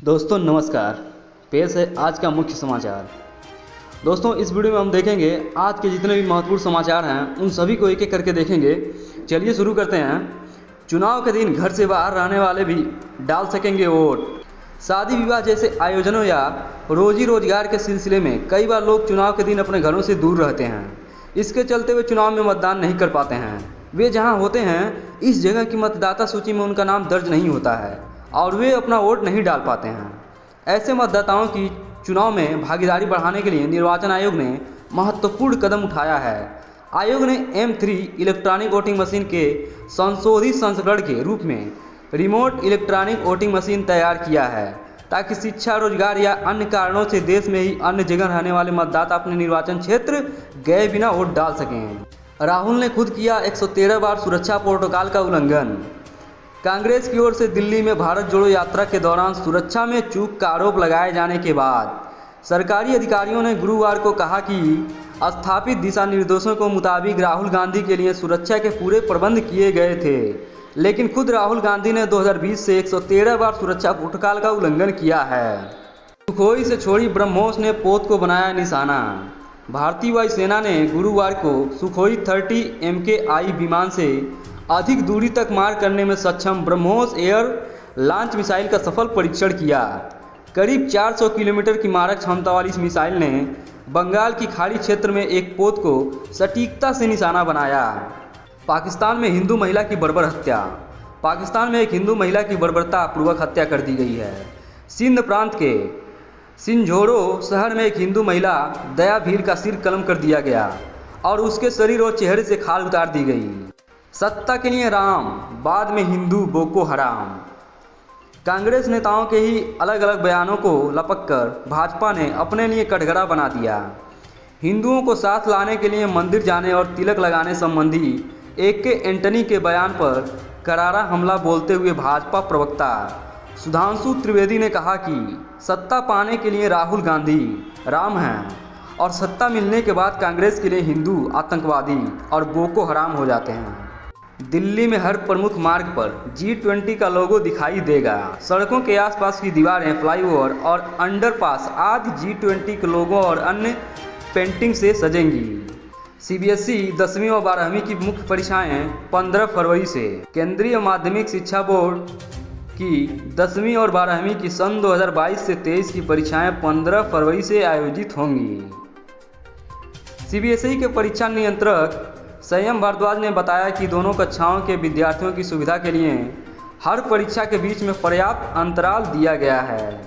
दोस्तों नमस्कार। पेश है आज का मुख्य समाचार। दोस्तों इस वीडियो में हम देखेंगे आज के जितने भी महत्वपूर्ण समाचार हैं उन सभी को एक एक करके देखेंगे। चलिए शुरू करते हैं। चुनाव के दिन घर से बाहर रहने वाले भी डाल सकेंगे वोट। शादी विवाह जैसे आयोजनों या रोजी रोजगार के सिलसिले में कई बार लोग चुनाव के दिन अपने घरों से दूर रहते हैं। इसके चलते वे चुनाव में मतदान नहीं कर पाते हैं। वे जहां होते हैं इस जगह की मतदाता सूची में उनका नाम दर्ज नहीं होता है और वे अपना वोट नहीं डाल पाते हैं। ऐसे मतदाताओं की चुनाव में भागीदारी बढ़ाने के लिए निर्वाचन आयोग ने महत्वपूर्ण कदम उठाया है। आयोग ने M3 इलेक्ट्रॉनिक वोटिंग मशीन के संशोधित संस्करण के रूप में रिमोट इलेक्ट्रॉनिक वोटिंग मशीन तैयार किया है ताकि शिक्षा, रोजगार या अन्य कारणों से देश में ही अन्य जगह रहने वाले मतदाता अपने निर्वाचन क्षेत्र गए बिना वोट डाल सकें। राहुल ने खुद किया 113 बार सुरक्षा प्रोटोकॉल का उल्लंघन। कांग्रेस की ओर से दिल्ली में भारत जोड़ो यात्रा के दौरान सुरक्षा में चूक का आरोप लगाए जाने के बाद सरकारी अधिकारियों ने गुरुवार को कहा कि स्थापित दिशा निर्देशों के मुताबिक राहुल गांधी के लिए सुरक्षा के पूरे प्रबंध किए गए थे, लेकिन खुद राहुल गांधी ने 2020 से 113 बार सुरक्षा प्रोटोकॉल का उल्लंघन किया है। सुखोई से छोड़ी ब्रह्मोस ने पोत को बनाया निशाना। भारतीय वायुसेना ने गुरुवार को सुखोई 30 MKI विमान से अधिक दूरी तक मार करने में सक्षम ब्रह्मोस एयर लॉन्च मिसाइल का सफल परीक्षण किया। करीब 400 किलोमीटर की मारक क्षमता वाली इस मिसाइल ने बंगाल की खाड़ी क्षेत्र में एक पोत को सटीकता से निशाना बनाया। पाकिस्तान में हिंदू महिला की बर्बर हत्या। पाकिस्तान में एक हिंदू महिला की बर्बरतापूर्वक हत्या कर दी गई है। सिंध प्रांत के सिंझोरो शहर में एक हिंदू महिला दया भील का सिर कलम कर दिया गया और उसके शरीर और चेहरे से खाल उतार दी गई। सत्ता के लिए राम, बाद में हिंदू बोको हराम। कांग्रेस नेताओं के ही अलग अलग बयानों को लपककर भाजपा ने अपने लिए कटघरा बना दिया। हिंदुओं को साथ लाने के लिए मंदिर जाने और तिलक लगाने संबंधी AK एंटनी के बयान पर करारा हमला बोलते हुए भाजपा प्रवक्ता सुधांशु त्रिवेदी ने कहा कि सत्ता पाने के लिए राहुल गांधी राम हैं और सत्ता मिलने के बाद कांग्रेस के लिए हिंदू आतंकवादी और बोको हराम हो जाते हैं। दिल्ली में हर प्रमुख मार्ग पर G20 का लोगो दिखाई देगा। सड़कों के आसपास की दीवारें, फ्लाईओवर और अंडरपास आदि G20 के लोगों और अन्य पेंटिंग से सजेंगी। CBSE 10वीं और 12वीं की मुख्य परीक्षाएं 15 फरवरी से। केंद्रीय माध्यमिक शिक्षा बोर्ड की 10वीं और 12वीं की सन 2022 से 23 की परीक्षाएं 15 फरवरी से आयोजित होंगी। CBSE के परीक्षा नियंत्रक संयम भारद्वाज ने बताया कि दोनों कक्षाओं के विद्यार्थियों की सुविधा के लिए हर परीक्षा के बीच में पर्याप्त अंतराल दिया गया है।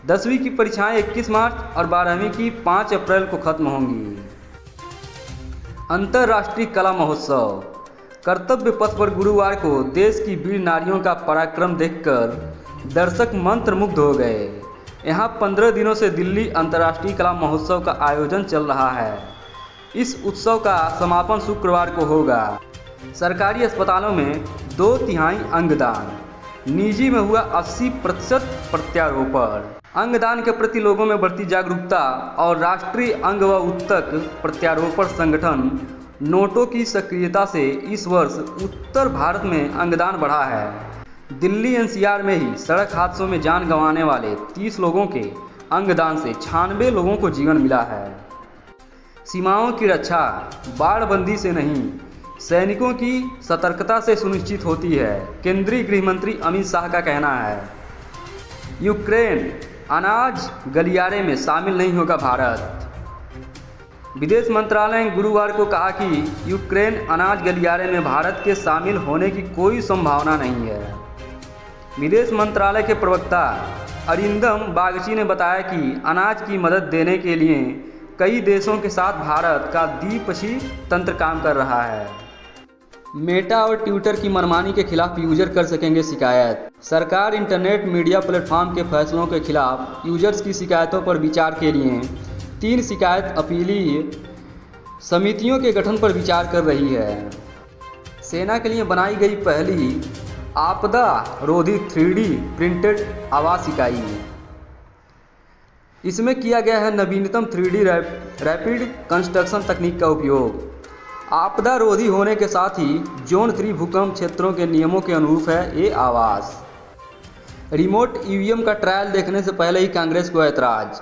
10वीं की परीक्षाएं 21 मार्च और 12वीं की 5 अप्रैल को खत्म होंगी। अंतर्राष्ट्रीय कला महोत्सव। कर्तव्य पथ पर गुरुवार को देश की वीर नारियों का पराक्रम देखकर दर्शक मंत्रमुग्ध हो गए। यहाँ 15 दिनों से दिल्ली अंतर्राष्ट्रीय कला महोत्सव का आयोजन चल रहा है। इस उत्सव का समापन शुक्रवार को होगा। सरकारी अस्पतालों में 2/3 अंगदान, निजी में हुआ 80% प्रत्यारोपण। अंगदान के प्रति लोगों में बढ़ती जागरूकता और राष्ट्रीय अंग व उत्तक प्रत्यारोपण संगठन नोटो की सक्रियता से इस वर्ष उत्तर भारत में अंगदान बढ़ा है। दिल्ली NCR में ही सड़क हादसों में जान गंवाने वाले 30 लोगों के अंगदान से 96 लोगों को जीवन मिला है। सीमाओं की रक्षा बाड़बंदी से नहीं, सैनिकों की सतर्कता से सुनिश्चित होती है, केंद्रीय गृह मंत्री अमित शाह का कहना है। यूक्रेन अनाज गलियारे में शामिल नहीं होगा भारत। विदेश मंत्रालय ने गुरुवार को कहा कि यूक्रेन अनाज गलियारे में भारत के शामिल होने की कोई संभावना नहीं है। विदेश मंत्रालय के प्रवक्ता अरिंदम बागची ने बताया कि अनाज की मदद देने के लिए कई देशों के साथ भारत का द्विपक्षीय तंत्र काम कर रहा है। मेटा और ट्विटर की मनमानी के खिलाफ यूजर कर सकेंगे शिकायत। सरकार इंटरनेट मीडिया प्लेटफॉर्म के फैसलों के खिलाफ यूजर्स की शिकायतों पर विचार के लिए 3 शिकायत अपीलीय समितियों के गठन पर विचार कर रही है। सेना के लिए बनाई गई पहली आपदा रोधी 3D प्रिंटेड आवास इकाई। इसमें किया गया है नवीनतम 3D रैपिड कंस्ट्रक्शन तकनीक का उपयोग। आपदा रोधी होने के साथ ही जोन 3 भूकंप क्षेत्रों के नियमों के अनुरूप है ये आवास। रिमोट ईवीएम का ट्रायल देखने से पहले ही कांग्रेस को ऐतराज।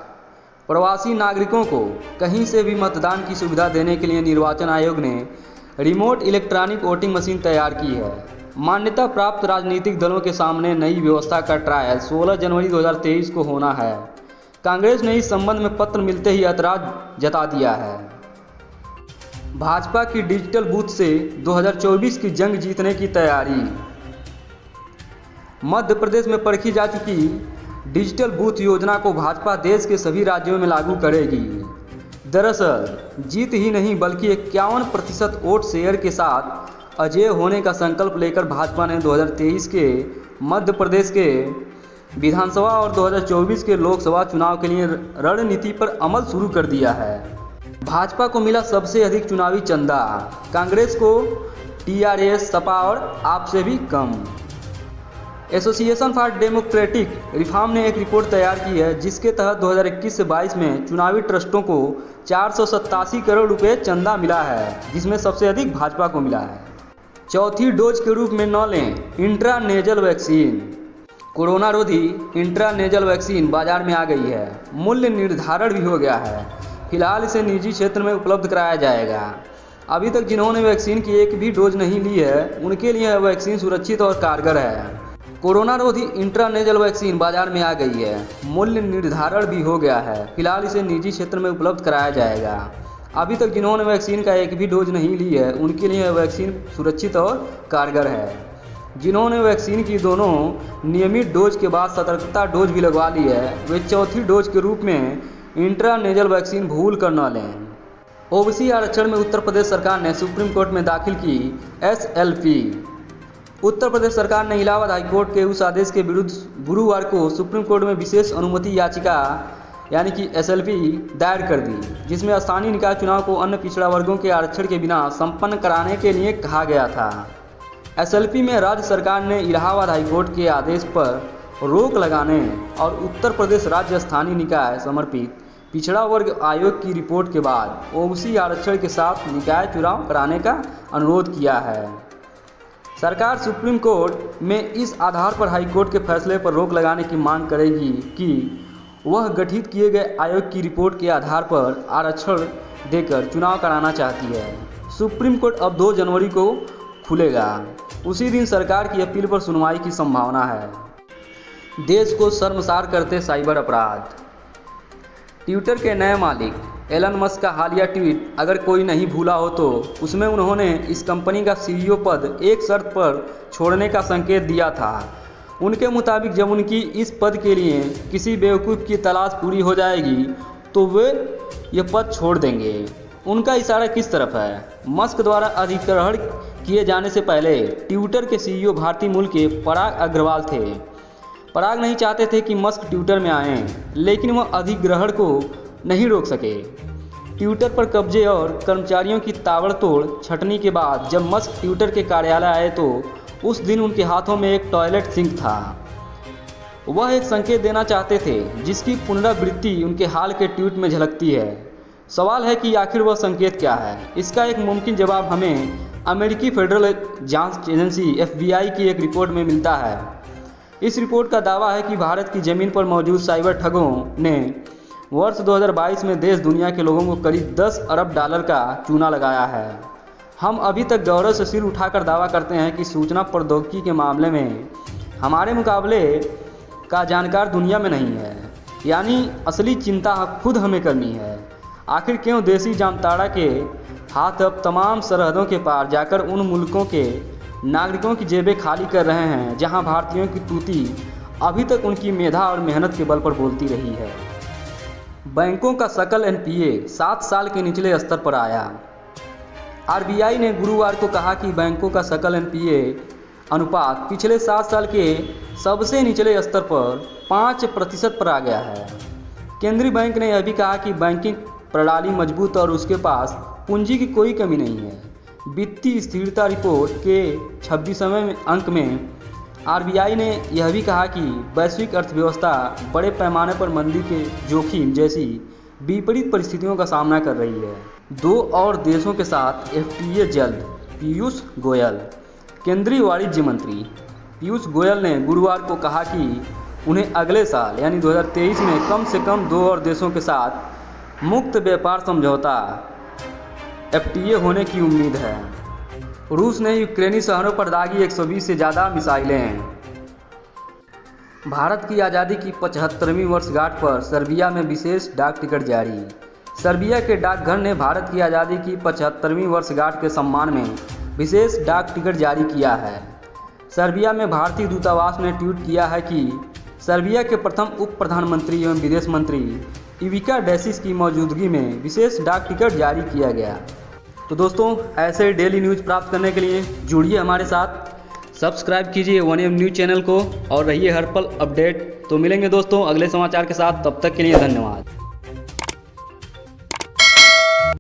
प्रवासी नागरिकों को कहीं से भी मतदान की सुविधा देने के लिए निर्वाचन आयोग ने रिमोट इलेक्ट्रॉनिक वोटिंग मशीन तैयार की है। मान्यता प्राप्त राजनीतिक दलों के सामने नई व्यवस्था का ट्रायल 16 जनवरी 2023 को होना है। कांग्रेस ने इस संबंध में पत्र मिलते ही ऐतराज जता दिया है। भाजपा की डिजिटल बूथ से 2024 की जंग जीतने की तैयारी। मध्य प्रदेश में परखी जा चुकी डिजिटल बूथ योजना को भाजपा देश के सभी राज्यों में लागू करेगी। दरअसल जीत ही नहीं बल्कि 51% वोट शेयर के साथ अजेय होने का संकल्प लेकर भाजपा ने 2023 के मध्य प्रदेश के विधानसभा और 2024 के लोकसभा चुनाव के लिए रणनीति पर अमल शुरू कर दिया है। भाजपा को मिला सबसे अधिक चुनावी चंदा, कांग्रेस को टीआरएस, सपा और आप से भी कम। एसोसिएशन फॉर डेमोक्रेटिक रिफॉर्म ने एक रिपोर्ट तैयार की है जिसके तहत 2021 से 22 में चुनावी ट्रस्टों को 487 करोड़ रुपए चंदा मिला है, जिसमें सबसे अधिक भाजपा को मिला है। चौथी डोज के रूप में न लें इंट्रानेजल वैक्सीन। कोरोना रोधी इंट्रानेजल वैक्सीन बाजार में आ गई है। मूल्य निर्धारण भी हो गया है। फिलहाल इसे निजी क्षेत्र में उपलब्ध कराया जाएगा। अभी तक जिन्होंने वैक्सीन की एक भी डोज नहीं ली है उनके लिए यह वैक्सीन सुरक्षित और कारगर है। कोरोना रोधी इंट्रानेजल वैक्सीन बाजार में आ गई है। मूल्य निर्धारण भी हो गया है। फिलहाल इसे निजी क्षेत्र में उपलब्ध कराया जाएगा। अभी तक जिन्होंने वैक्सीन का एक भी डोज नहीं ली है उनके लिए यह वैक्सीन सुरक्षित और कारगर है। जिन्होंने वैक्सीन की दोनों नियमित डोज के बाद सतर्कता डोज भी लगवा ली है वे चौथी डोज के रूप में इंट्रानेजल वैक्सीन भूल कर न लें। ओबीसी आरक्षण में उत्तर प्रदेश सरकार ने सुप्रीम कोर्ट में दाखिल की एसएलपी। उत्तर प्रदेश सरकार ने इलाहाबाद हाईकोर्ट के उस आदेश के विरुद्ध गुरुवार को सुप्रीम कोर्ट में विशेष अनुमति याचिका यानी कि एसएलपी दायर कर दी, जिसमें स्थानीय निकाय चुनाव को अन्य पिछड़ा वर्गों के आरक्षण के बिना संपन्न कराने के लिए कहा गया था। एसएलपी में राज्य सरकार ने इलाहाबाद हाईकोर्ट के आदेश पर रोक लगाने और उत्तर प्रदेश राज्य स्थानीय निकाय समर्पित पिछड़ा वर्ग आयोग की रिपोर्ट के बाद ओबीसी आरक्षण के साथ निकाय चुनाव कराने का अनुरोध किया है। सरकार सुप्रीम कोर्ट में इस आधार पर हाईकोर्ट के फैसले पर रोक लगाने की मांग करेगी कि वह गठित किए गए आयोग की रिपोर्ट के आधार पर आरक्षण देकर चुनाव कराना चाहती है। सुप्रीम कोर्ट अब 2 जनवरी को खुलेगा। उसी दिन सरकार की अपील पर सुनवाई की संभावना है। देश को शर्मसार करते साइबर अपराध। ट्विटर के नए मालिक एलन मस्क का हालिया ट्वीट अगर कोई नहीं भूला हो तो उसमें उन्होंने इस कंपनी का सीईओ पद एक शर्त पर छोड़ने का संकेत दिया था। उनके मुताबिक जब उनकी इस पद के लिए किसी बेवकूफ़ की तलाश पूरी हो जाएगी तो वे ये पद छोड़ देंगे। उनका इशारा किस तरफ है? मस्क द्वारा अधिग्रहण किए जाने से पहले ट्विटर के सीईओ भारतीय मूल के पराग अग्रवाल थे। पराग नहीं चाहते थे कि मस्क ट्विटर में आएं, लेकिन वह अधिग्रहण को नहीं रोक सके। ट्विटर पर कब्जे और कर्मचारियों की ताबड़तोड़ छटनी के बाद जब मस्क ट्विटर के कार्यालय आए तो उस दिन उनके हाथों में एक टॉयलेट सिंक था। वह एक संकेत देना चाहते थे जिसकी पुनरावृत्ति उनके हाल के ट्वीट में झलकती है। सवाल है कि आखिर वह संकेत क्या है? इसका एक मुमकिन जवाब हमें अमेरिकी फेडरल जांच एजेंसी FBI की एक रिपोर्ट में मिलता है। इस रिपोर्ट का दावा है कि भारत की ज़मीन पर मौजूद साइबर ठगों ने वर्ष 2022 में देश दुनिया के लोगों को करीब 10 अरब डॉलर का चूना लगाया है। हम अभी तक गौरव से सिर उठाकर दावा करते हैं कि सूचना प्रौद्योगिकी के मामले में हमारे मुकाबले का जानकार दुनिया में नहीं है। यानी असली चिंता खुद हमें करनी है। आखिर क्यों देसी जामताड़ा के हाथ अब तमाम सरहदों के पार जाकर उन मुल्कों के नागरिकों की जेबें खाली कर रहे हैं जहां भारतीयों की तूती अभी तक उनकी मेधा और मेहनत के बल पर बोलती रही है। बैंकों का सकल NPA 7 साल के निचले स्तर पर आया। RBI ने गुरुवार को कहा कि बैंकों का सकल NPA अनुपात पिछले 7 साल के सबसे निचले स्तर पर 5% पर आ गया है। केंद्रीय बैंक ने यह भी कहा कि बैंकिंग प्रणाली मजबूत और उसके पास पूंजी की कोई कमी नहीं है। वित्तीय स्थिरता रिपोर्ट के 26वें अंक में RBI ने यह भी कहा कि वैश्विक अर्थव्यवस्था बड़े पैमाने पर मंदी के जोखिम जैसी विपरीत परिस्थितियों का सामना कर रही है। 2 और देशों के साथ FTA जल्द। पीयूष गोयल। केंद्रीय वाणिज्य मंत्री पीयूष गोयल ने गुरुवार को कहा कि उन्हें अगले साल यानी 2023 में कम से कम 2 और देशों के साथ मुक्त व्यापार समझौता FTA होने की उम्मीद है। रूस ने यूक्रेनी शहरों पर दागी 120 से ज़्यादा मिसाइलें। भारत की आज़ादी की 75वीं वर्षगांठ पर सर्बिया में विशेष डाक टिकट जारी। सर्बिया के डाकघर ने भारत की आज़ादी की 75वीं वर्षगांठ के सम्मान में विशेष डाक टिकट जारी किया है। सर्बिया में भारतीय दूतावास ने ट्वीट किया है कि सर्बिया के प्रथम उप प्रधानमंत्री एवं विदेश मंत्री इविका डैसिस की मौजूदगी में विशेष डाक टिकट जारी किया गया। तो दोस्तों, ऐसे डेली न्यूज़ प्राप्त करने के लिए जुड़िए हमारे साथ, सब्सक्राइब कीजिए 1AM न्यूज़ चैनल को और रहिए हर पल अपडेट। तो मिलेंगे दोस्तों अगले समाचार के साथ, तब तक के लिए धन्यवाद।